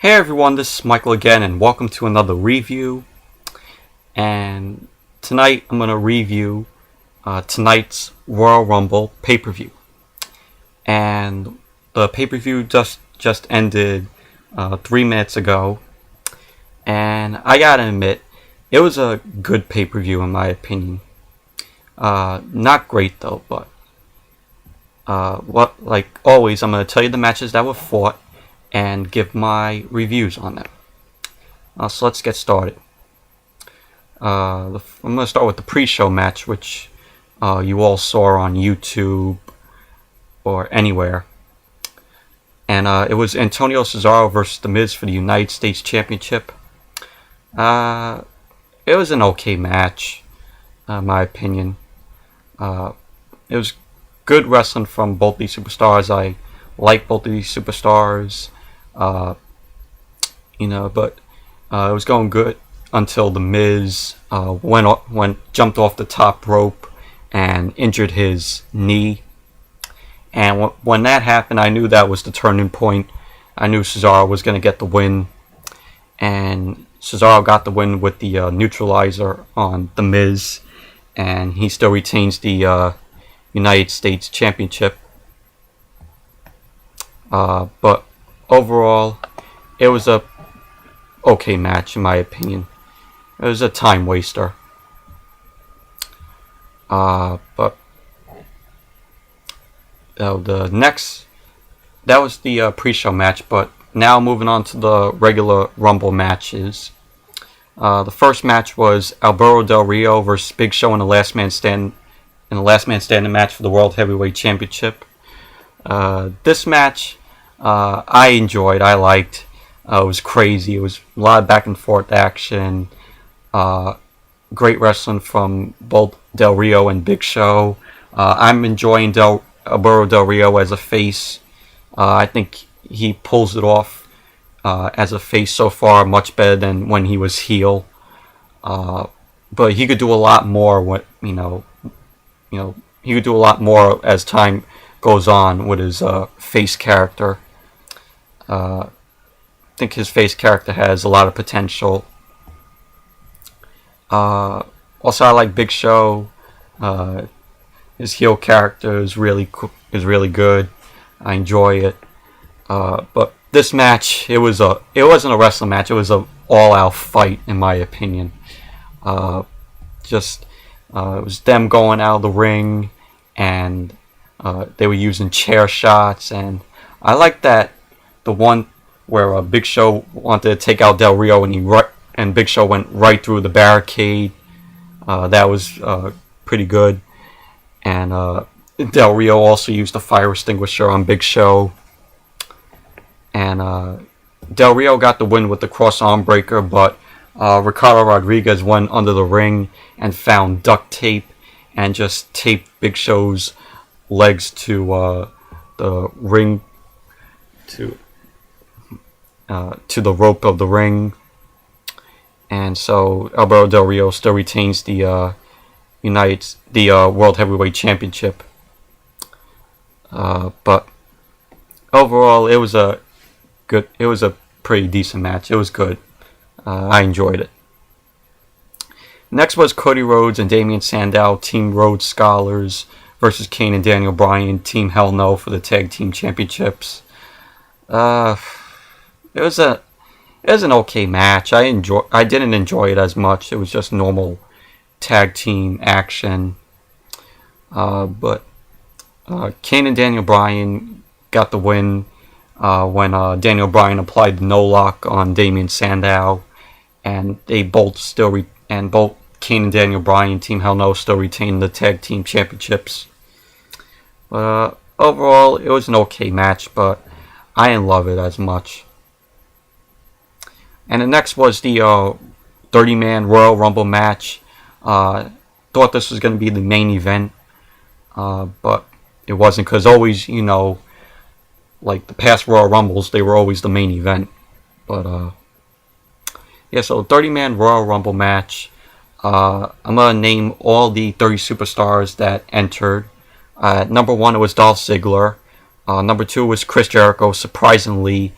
Hey everyone, this is Michael again, and welcome to another review. And tonight I'm going to review tonight's Royal Rumble pay-per-view. And the pay-per-view just ended 3 minutes ago. And I gotta admit, it was a good pay-per-view in my opinion. Not great though, but like always, I'm going to tell you the matches that were fought and give my reviews on them. So let's get started. I'm going to start with the pre-show match, which you all saw on YouTube or anywhere. And it was Antonio Cesaro versus The Miz for the United States Championship. It was an okay match, in my opinion. It was good wrestling from both these superstars. I like both of these superstars. But it was going good until The Miz jumped off the top rope and injured his knee. And when that happened, I knew that was the turning point. I knew Cesaro was going to get the win, and Cesaro got the win with the neutralizer on The Miz, and he still retains the United States Championship. But overall, it was a okay match in my opinion. It was a time waster. But that was the pre-show match. But now moving on to the regular Rumble matches. The first match was Alberto Del Rio versus Big Show in the Last Man Standing match for the World Heavyweight Championship. This match I enjoyed. I liked. It was crazy. It was a lot of back and forth action. Great wrestling from both Del Rio and Big Show. I'm enjoying Alberto Del Rio as a face. I think he pulls it off as a face so far much better than when he was heel. But he could do a lot more. He could do a lot more as time goes on with his face character. I think his face character has a lot of potential. Also, I like Big Show. His heel character is really good. I enjoy it. But this match, it wasn't a wrestling match. It was an all-out fight, in my opinion. It was them going out of the ring, and they were using chair shots, and I like that the one where Big Show wanted to take out Del Rio, and Big Show went right through the barricade. That was pretty good. And Del Rio also used a fire extinguisher on Big Show. And Del Rio got the win with the cross arm breaker, but Ricardo Rodriguez went under the ring and found duct tape and just taped Big Show's legs to the ring, to the rope of the ring. And so Alberto Del Rio still retains the World Heavyweight Championship. But overall, it was a pretty decent match. It was good. I enjoyed it. Next was Cody Rhodes and Damien Sandow, TeamRhodescolars versus Kane and Daniel Bryan, TeamHellNo for the Tag Team Championships. It was an okay match. I didn't enjoy it as much. It was just normal tag team action. But Kane and Daniel Bryan got the win when Daniel Bryan applied the no lock on Damien Sandow, and both Kane and Daniel Bryan, TeamHellNo, still retained the tag team championships. But overall, it was an okay match, but I didn't love it as much. And the next was the 30-man Royal Rumble match. Thought this was going to be the main event, but it wasn't, because always, like the past Royal Rumbles, they were always the main event. But so 30-man Royal Rumble match. I'm going to name all the 30 superstars that entered. Number 1, it was Dolph Ziggler. Number 2 was Chris Jericho, surprisingly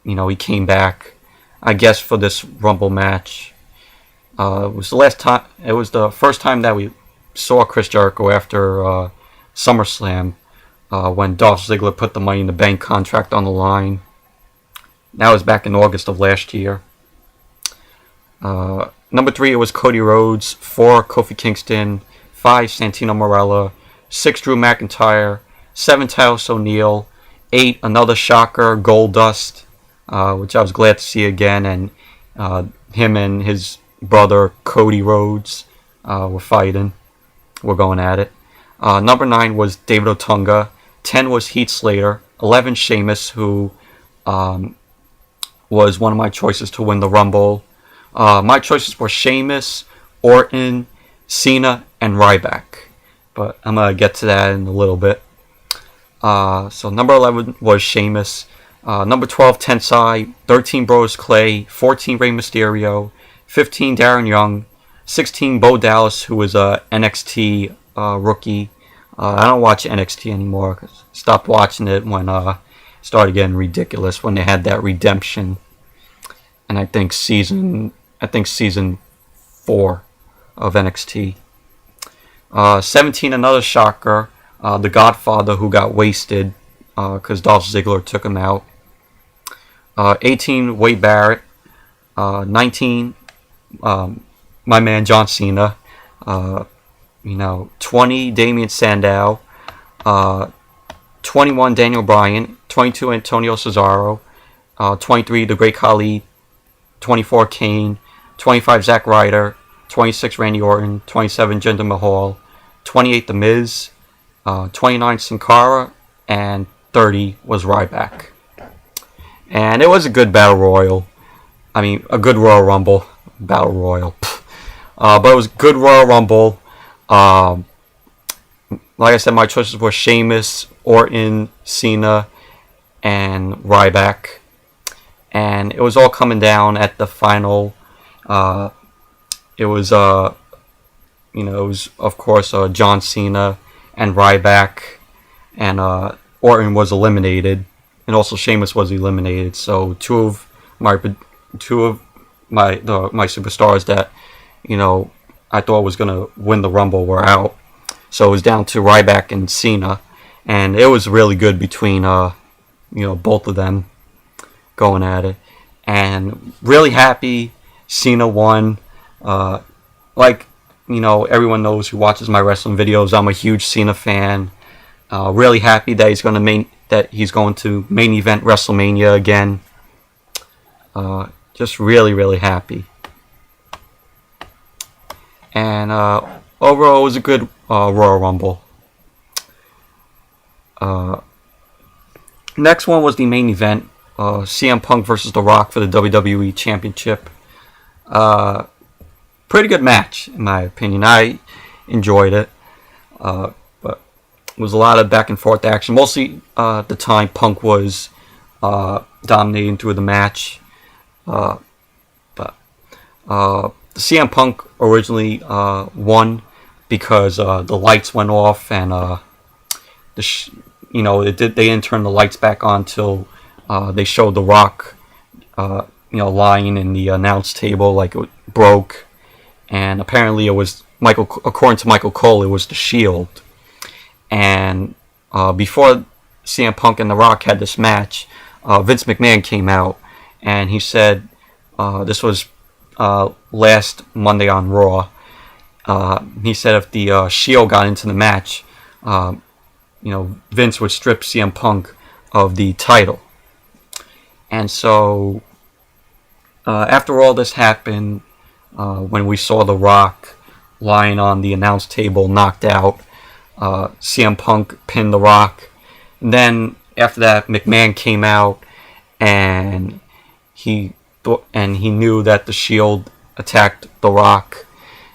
he came back, I guess, for this Rumble match. It was the last time. It was the first time that we saw Chris Jericho after SummerSlam, when Dolph Ziggler put the Money in the Bank contract on the line. That was back in August of last year. Number 3, it was Cody Rhodes. 4, Kofi Kingston. 5, Santo Marella. 6, Drew McIntyre. 7, Titus O'Neil. 8, another shocker, Goldust, which I was glad to see again, and him and his brother Cody Rhodes were fighting. We're going at it. Number 9 was David Otunga. 10 was Heath Slater. 11, Sheamus, who was one of my choices to win the Rumble. My choices were Sheamus, Orton, Cena, and Ryback. But I'm going to get to that in a little bit. So number 11 was Sheamus. Number 12, Tensai. 13, Brodus Clay. 14, Rey Mysterio. 15, Darren Young. 16, Bo Dallas, who was a NXT rookie. I don't watch NXT anymore, 'cause I stopped watching it when it started getting ridiculous, when they had that redemption. And I think season 4 of NXT. 17, another shocker. The Godfather, who got wasted because Dolph Ziggler took him out. 18, Wade Barrett. 19, my man John Cena. 20, Damien Sandow. 21, Daniel Bryan. 22, Antonio Cesaro. 23, The Great Khali. 24, Kane. 25, Zack Ryder. 26, Randy Orton. 27, Jinder Mahal. 28, The Miz. 29, Sin Cara, and 30 was Ryback. And it was a good Battle Royal. I mean, a good Royal Rumble. Battle Royal. But it was a good Royal Rumble. Like I said, my choices were Sheamus, Orton, Cena, and Ryback. And it was all coming down at the final. It was, of course, John Cena and Ryback, and Orton was eliminated, and also Sheamus was eliminated. So two of my superstars that I thought was gonna win the Rumble were out. So it was down to Ryback and Cena, and it was really good between both of them going at it, and really happy Cena won. Everyone knows who watches my wrestling videos, I'm a huge Cena fan. Really happy that he's going to main event WrestleMania again. Just really, really happy. And overall, it was a good Royal Rumble. Next one was the main event, CM Punk versus The Rock for the WWE Championship. Pretty good match, in my opinion. I enjoyed it, but it was a lot of back and forth action. Mostly the time Punk was dominating through the match. But CM Punk originally won because the lights went off, and they didn't turn the lights back on till they showed The Rock, lying in the announce table like it broke. And apparently it was according to Michael Cole, it was the Shield. And before CM Punk and The Rock had this match, Vince McMahon came out and he said, this was last Monday on Raw, he said if the Shield got into the match, Vince would strip CM Punk of the title. And so after all this happened, when we saw The Rock lying on the announce table, knocked out, CM Punk pinned The Rock. And then after that, McMahon came out, and he knew that the Shield attacked The Rock,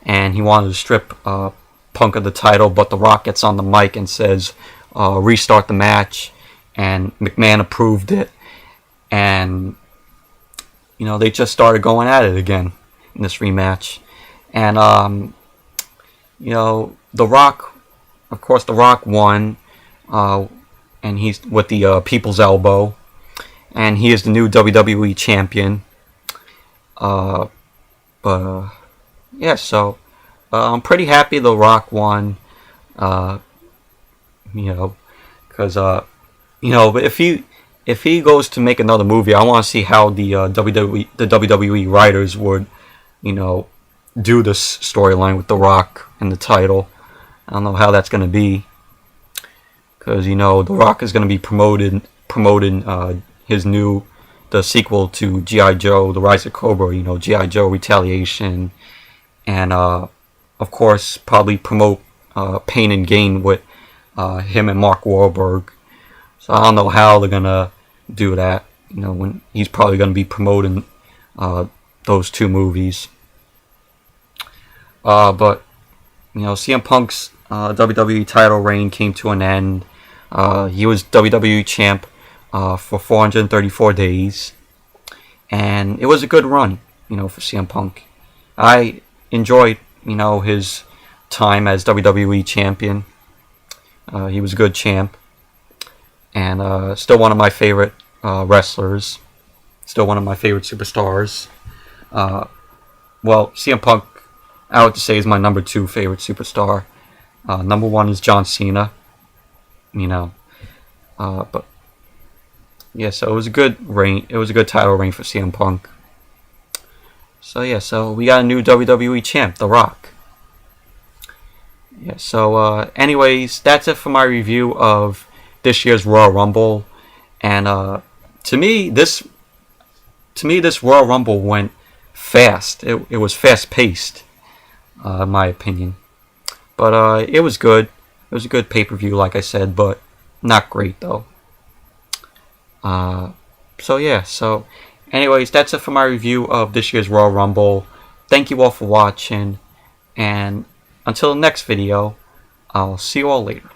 and he wanted to strip Punk of the title. But The Rock gets on the mic and says, "Restart the match," and McMahon approved it, and they just started going at it again in this rematch. And The Rock, of course, The Rock won, and he's with the People's Elbow, and he is the new WWE champion. Yeah, so I'm pretty happy The Rock won. Because if he goes to make another movie, I want to see how the WWE writers would, do this storyline with The Rock and the title. I don't know how that's gonna be, because The Rock is gonna be promoting the sequel to G.I. Joe: The Rise of Cobra. G.I. Joe: Retaliation, and of course probably promote Pain and Gain with him and Mark Wahlberg. So I don't know how they're gonna do that. When he's probably gonna be promoting those two movies. But CM Punk's WWE title reign came to an end. He was WWE champ for 434 days, and it was a good run, for CM Punk. I enjoyed, his time as WWE champion. He was a good champ, and still one of my favorite wrestlers, still one of my favorite superstars. Well, CM Punk, I would say, is my number 2 favorite superstar. Number 1 is John Cena. But yeah, so it was a good reign. It was a good title reign for CM Punk. So yeah, so we got a new WWE champ, The Rock. Yeah, so anyways, that's it for my review of this year's Royal Rumble. And to me this Royal Rumble went fast. It was fast paced, in my opinion. But it was good. It was a good pay-per-view, like I said, but not great though. So yeah, so anyways, that's it for my review of this year's Royal Rumble. Thank you all for watching, and until the next video, I'll see you all later.